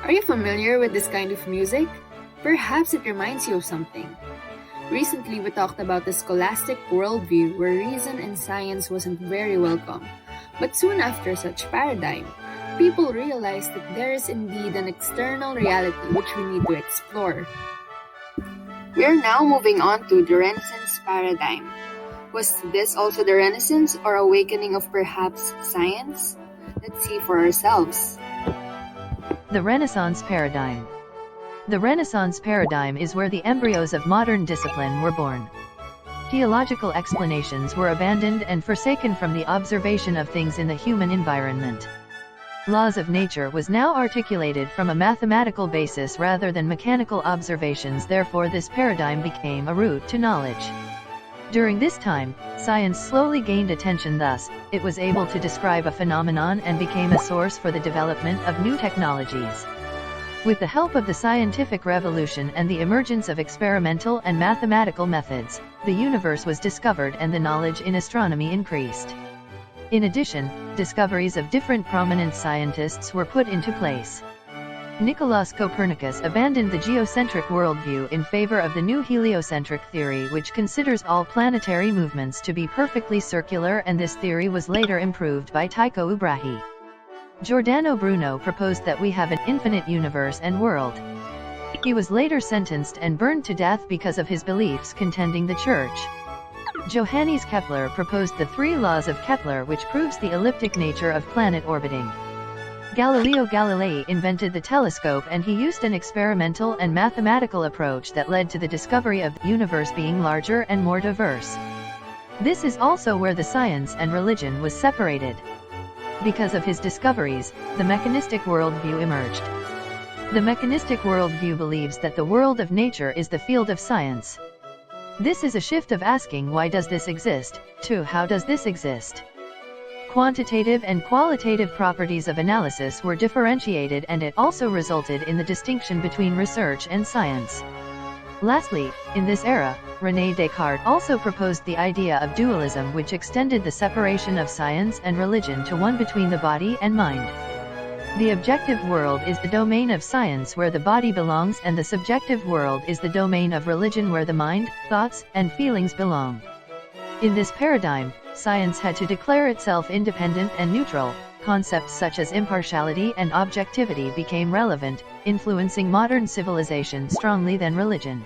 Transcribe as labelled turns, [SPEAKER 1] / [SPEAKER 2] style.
[SPEAKER 1] Are you familiar with this kind of music? Perhaps it reminds you of something. Recently, we talked about the scholastic worldview where reason and science wasn't very welcome. But soon after such paradigm, people realized that there is indeed an external reality which we need to explore. We are now moving on to the Renaissance paradigm. Was this also the Renaissance or awakening of perhaps science? Let's see for ourselves.
[SPEAKER 2] The Renaissance paradigm. The Renaissance paradigm is where the embryos of modern discipline were born. Theological explanations were abandoned and forsaken from the observation of things in the human environment. Laws of nature was now articulated from a mathematical basis rather than mechanical observations, therefore this paradigm became a route to knowledge. During this time, science slowly gained attention, thus, it was able to describe a phenomenon and became a source for the development of new technologies. With the help of the scientific revolution and the emergence of experimental and mathematical methods, the universe was discovered and the knowledge in astronomy increased. In addition, discoveries of different prominent scientists were put into place. Nicolaus Copernicus abandoned the geocentric worldview in favor of the new heliocentric theory, which considers all planetary movements to be perfectly circular, and this theory was later improved by Tycho Brahe. Giordano Bruno proposed that we have an infinite universe and world. He was later sentenced and burned to death because of his beliefs contending the Church. Johannes Kepler proposed the three laws of Kepler, which proves the elliptic nature of planet orbiting. Galileo Galilei invented the telescope, and he used an experimental and mathematical approach that led to the discovery of the universe being larger and more diverse. This is also where the science and religion was separated. Because of his discoveries, the mechanistic worldview emerged. The mechanistic worldview believes that the world of nature is the field of science. This is a shift of asking why does this exist, to how does this exist. Quantitative and qualitative properties of analysis were differentiated, and it also resulted in the distinction between research and science. Lastly, in this era, René Descartes also proposed the idea of dualism, which extended the separation of science and religion to one between the body and mind. The objective world is the domain of science where the body belongs, and the subjective world is the domain of religion where the mind, thoughts, and feelings belong. In this paradigm, science had to declare itself independent and neutral. Concepts such as impartiality and objectivity became relevant, influencing modern civilization strongly than religion.